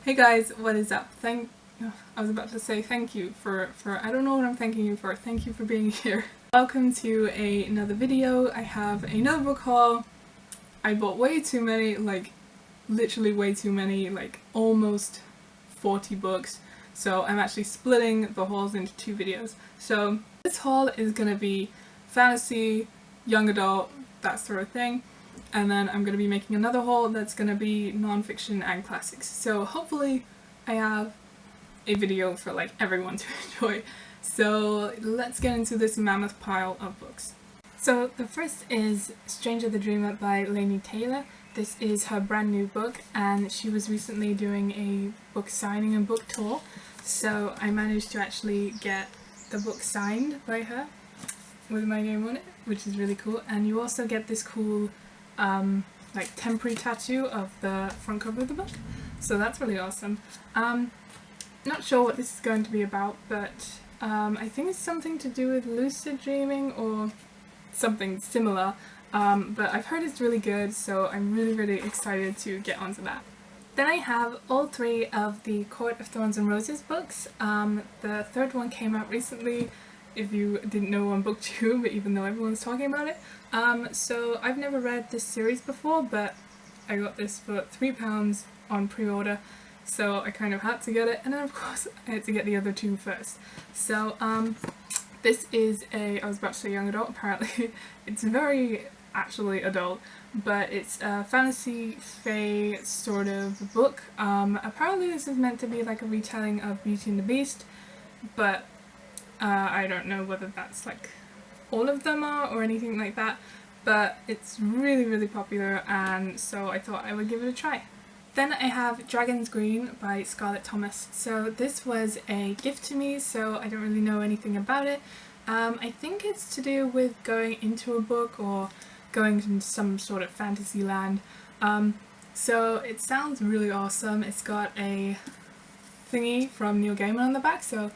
Hey guys, what is up? I was about to say thank you for I don't know what I'm thanking you for. Thank you for being here. Welcome to another video. I have another book haul. I bought way too many, like literally way too many, like almost 40 books. So I'm actually splitting the hauls into two videos. So this haul is gonna be fantasy, young adult, that sort of thing. And then I'm going to be making another haul that's going to be non-fiction and classics. So hopefully I have a video for like everyone to enjoy. So let's get into this mammoth pile of books. So the first is Stranger the Dreamer by Laini Taylor. This is her brand new book and she was recently doing a book signing and book tour. So I managed to actually get the book signed by her with my name on it, which is really cool. And you also get this cool like temporary tattoo of the front cover of the book, so that's really awesome. Not sure what this is going to be about, but I think it's something to do with lucid dreaming or something similar, but I've heard it's really good, so I'm really excited to get onto that. Then I have all three of the Court of Thorns and Roses books. The third one came out recently, if you didn't know on BookTube, but even though everyone's talking about it. So I've never read this series before, but I got this for £3 on pre-order, so I kind of had to get it, and then of course I had to get the other two first. So this is I was about to say young adult, apparently it's very actually adult, but it's a fantasy fae sort of book. Apparently this is meant to be like a retelling of Beauty and the Beast, but I don't know whether that's like all of them are or anything like that, but it's really popular, and so I thought I would give it a try. Then I have Dragon's Green by Scarlett Thomas. So this was a gift to me, so I don't really know anything about it. I think it's to do with going into a book or going into some sort of fantasy land. So it sounds really awesome. It's got a thingy from Neil Gaiman on the back, so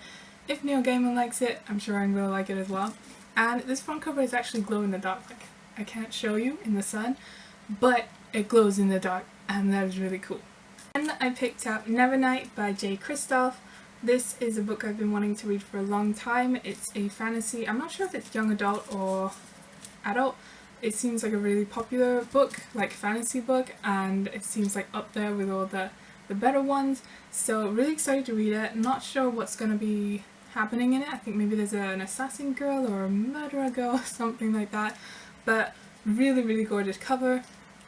if Neil Gaiman likes it, I'm sure I'm going to like it as well. And this front cover is actually glow in the dark. Like, I can't show you in the sun, but it glows in the dark, and that is really cool. Then I picked up Nevernight by Jay Kristoff. This is a book I've been wanting to read for a long time. It's a fantasy. I'm not sure if it's young adult or adult. It seems like a really popular book, like fantasy book, and it seems like up there with all the better ones. So really excited to read it. Not sure what's going to be happening in it. I think maybe there's an assassin girl or a murderer girl or something like that, but really gorgeous cover,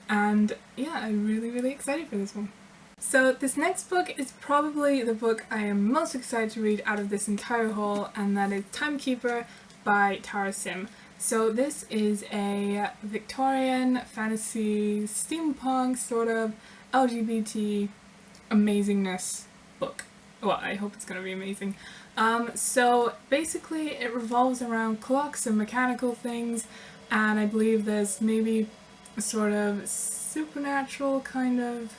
and yeah, I'm really excited for this one. So this next book is probably the book I am most excited to read out of this entire haul, and that is Timekeeper by Tara Sim. So this is a Victorian fantasy steampunk sort of LGBT amazingness book. Well, I hope it's going to be amazing. So basically it revolves around clocks and mechanical things, and I believe there's maybe a sort of supernatural kind of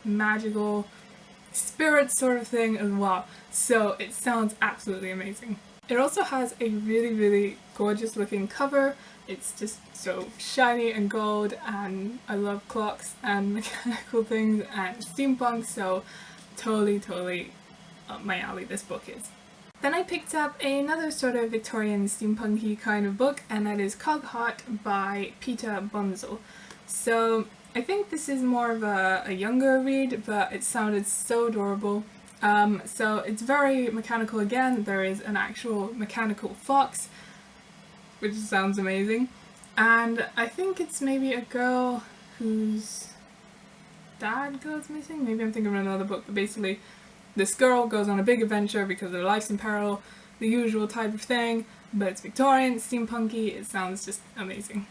magical spirit sort of thing as well. So it sounds absolutely amazing. It also has a really gorgeous looking cover. It's just so shiny and gold, and I love clocks and mechanical things and steampunk, so totally up my alley this book is. Then I picked up another sort of Victorian steampunky kind of book, and that is Cogheart by Peter Bunzel. So I think this is more of a younger read, but it sounded so adorable. So it's very mechanical again. There is an actual mechanical fox, which sounds amazing, and I think it's maybe a girl whose dad goes missing. Maybe I'm thinking of another book, but basically this girl goes on a big adventure because her life's in peril, the usual type of thing, but it's Victorian, steampunky, it sounds just amazing.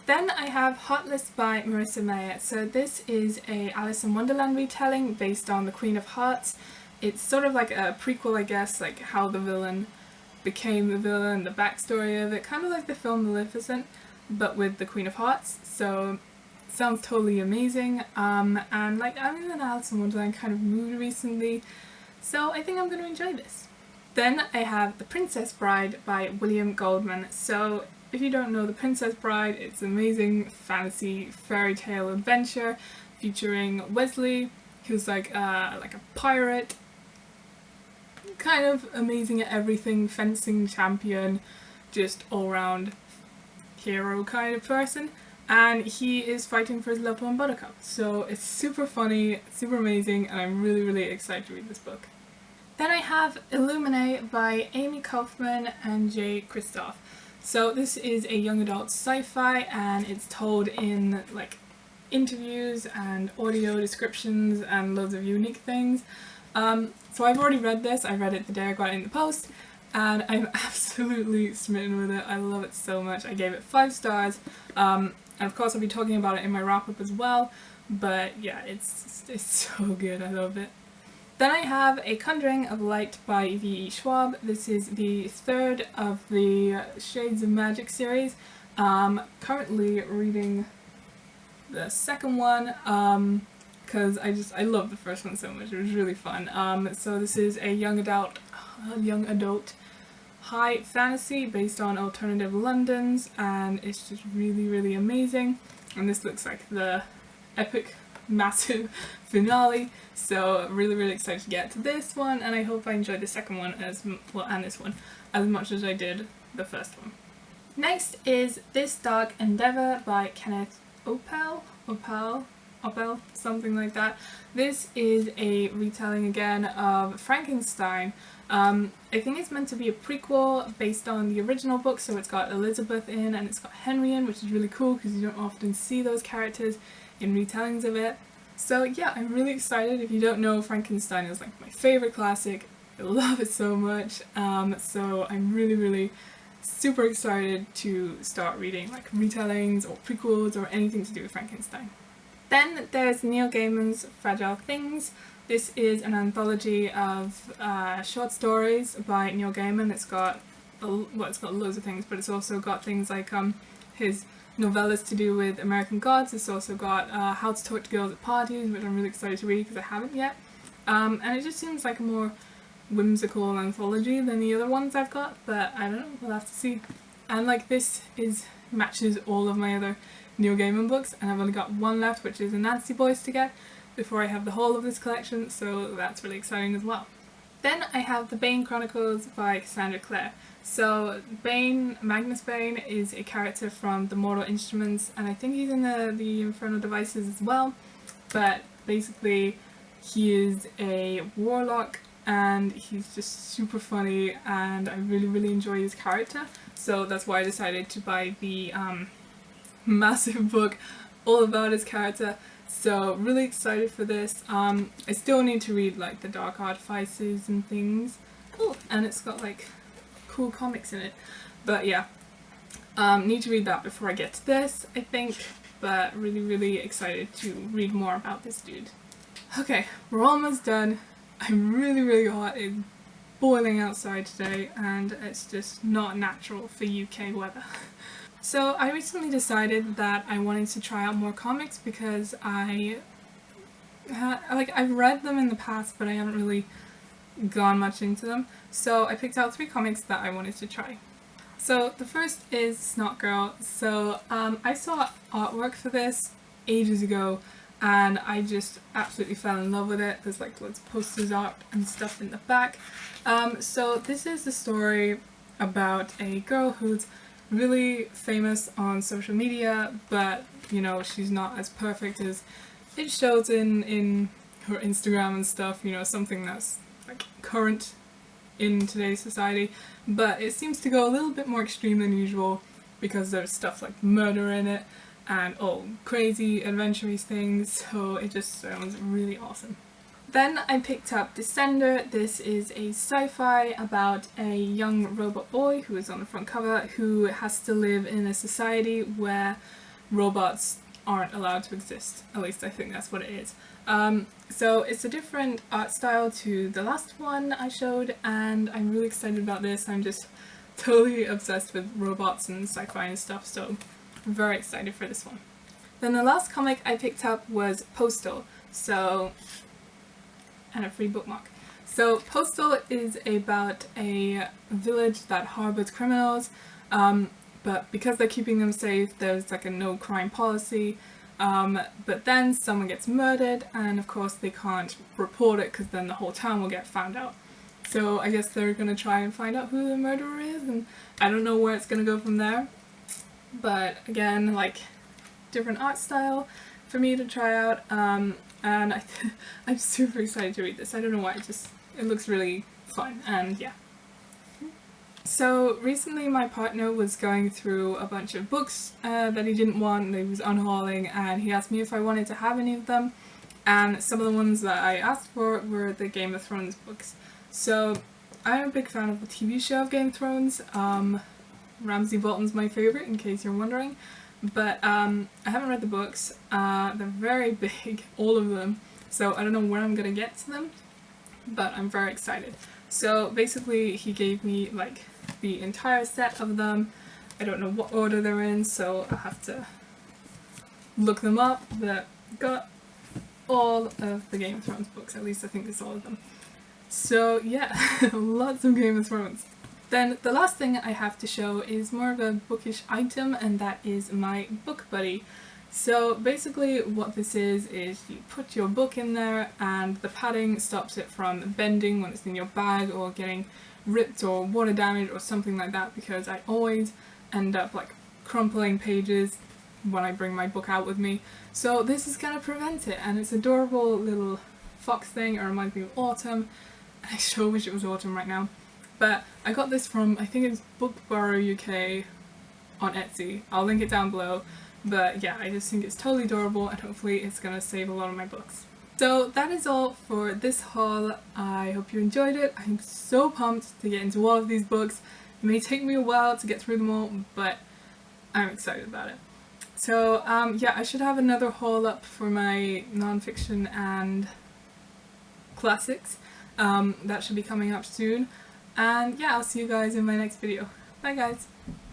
Then I have Heartless by Marissa Meyer. So this is a Alice in Wonderland retelling based on The Queen of Hearts. It's sort of like a prequel, I guess, like how the villain became the villain, the backstory of it, kind of like the film Maleficent, but with the Queen of Hearts. So it sounds totally amazing, and like I'm in an Alice in Wonderland kind of mood recently, so I think I'm going to enjoy this. Then I have The Princess Bride by William Goldman. So if you don't know The Princess Bride, it's an amazing fantasy fairy tale adventure featuring Wesley He was like a pirate, kind of amazing at everything, fencing champion, just all-round hero kind of person. And he is fighting for his loved one Buttercup. So it's super funny, super amazing, and I'm really, really excited to read this book. Then I have Illuminae by Amy Kaufman and Jay Kristoff. So this is a young adult sci-fi, and it's told in like interviews and audio descriptions and loads of unique things. So I've already read this. I read it the day I got it in the post, and I'm absolutely smitten with it. I love it so much. I gave it 5 stars, and of course I'll be talking about it in my wrap-up as well, but yeah, it's so good. I love it. Then I have A Conjuring of Light by V.E. Schwab. This is the 3rd of the Shades of Magic series. Currently reading the 2nd one, because I love the first one so much. It was really fun. So this is a young adult high fantasy based on alternative Londons, and it's just really, really amazing. And this looks like the epic, massive finale, so really, really excited to get to this one, and I hope I enjoyed the 2nd one and this one as much as I did the first one. Next is This Dark Endeavour by Kenneth Opel, something like that. This is a retelling again of Frankenstein. I think it's meant to be a prequel based on the original book, so it's got Elizabeth in and it's got Henry in, which is really cool because you don't often see those characters in retellings of it. So yeah, I'm really excited. If you don't know, Frankenstein is like my favourite classic. I love it so much. So I'm really, really super excited to start reading like retellings or prequels or anything to do with Frankenstein. Then there's Neil Gaiman's Fragile Things. This is an anthology of short stories by Neil Gaiman. It's got loads of things, but it's also got things like his novellas to do with American Gods. It's also got How to Talk to Girls at Parties, which I'm really excited to read because I haven't yet. And it just seems like a more whimsical anthology than the other ones I've got, but I don't know, we'll have to see. And like this matches all of my other Neil Gaiman books, and I've only got one left, which is Anansi Boys to get before I have the whole of this collection, so that's really exciting as well. Then I have The Bane Chronicles by Cassandra Clare. So Magnus Bane is a character from The Mortal Instruments, and I think he's in the Infernal Devices as well, but basically he is a warlock and he's just super funny, and I really, really enjoy his character, so that's why I decided to buy the massive book all about his character. So really excited for this. I still need to read like the Dark Artifices and things. Oh, and it's got like cool comics in it. But yeah, need to read that before I get to this, I think. But really, really excited to read more about this dude. Okay, we're almost done. I'm really, really hot. It's boiling outside today, and it's just not natural for UK weather. So I recently decided that I wanted to try out more comics because I've read them in the past, but I haven't really gone much into them. So I picked out 3 comics that I wanted to try. So the first is Snot Girl. So I saw artwork for this ages ago, and I just absolutely fell in love with it. There's like loads of posters, art and stuff in the back. So this is the story about a girl who's really famous on social media, but you know, she's not as perfect as it shows in her Instagram and stuff, you know, something that's like current in today's society, but it seems to go a little bit more extreme than usual because there's stuff like murder in it and crazy adventurous things, so it just sounds really awesome. Then I picked up Descender. This is a sci-fi about a young robot boy who is on the front cover who has to live in a society where robots aren't allowed to exist. At least I think that's what it is. So it's a different art style to the last one I showed, and I'm really excited about this. I'm just totally obsessed with robots and sci-fi and stuff, so I'm very excited for this one. Then the last comic I picked up was Postal. And a free bookmark. So Postal is about a village that harbors criminals, but because they're keeping them safe, there's like a no crime policy, But then someone gets murdered, and of course they can't report it because then the whole town will get found out. So I guess they're gonna try and find out who the murderer is, and I don't know where it's gonna go from there. But again, like, different art style for me to try out, and I'm super excited to read this. I don't know why, it looks really fun, and yeah. So recently my partner was going through a bunch of books that he didn't want, that he was unhauling, and he asked me if I wanted to have any of them, and some of the ones that I asked for were the Game of Thrones books. So I'm a big fan of the TV show of Game of Thrones. Ramsay Bolton's my favourite, in case you're wondering, but I haven't read the books. They're very big, all of them, so I don't know where I'm gonna get to them, but I'm very excited. So basically he gave me like the entire set of them. I don't know what order they're in, so I'll have to look them up, but got all of the Game of Thrones books, at least I think it's all of them. So yeah, lots of Game of Thrones. Then the last thing I have to show is more of a bookish item, and that is my book buddy. So basically what this is you put your book in there and the padding stops it from bending when it's in your bag or getting ripped or water damage or something like that, because I always end up like crumpling pages when I bring my book out with me. So this is gonna prevent it, and it's adorable little fox thing. It reminds me of autumn. I sure wish it was autumn right now. But I got this from, I think it's Bookborrow UK on Etsy. I'll link it down below. But yeah, I just think it's totally adorable, and hopefully it's gonna save a lot of my books. So that is all for this haul. I hope you enjoyed it. I'm so pumped to get into all of these books. It may take me a while to get through them all, but I'm excited about it. So yeah, I should have another haul up for my non-fiction and classics. That should be coming up soon. And yeah, I'll see you guys in my next video. Bye guys!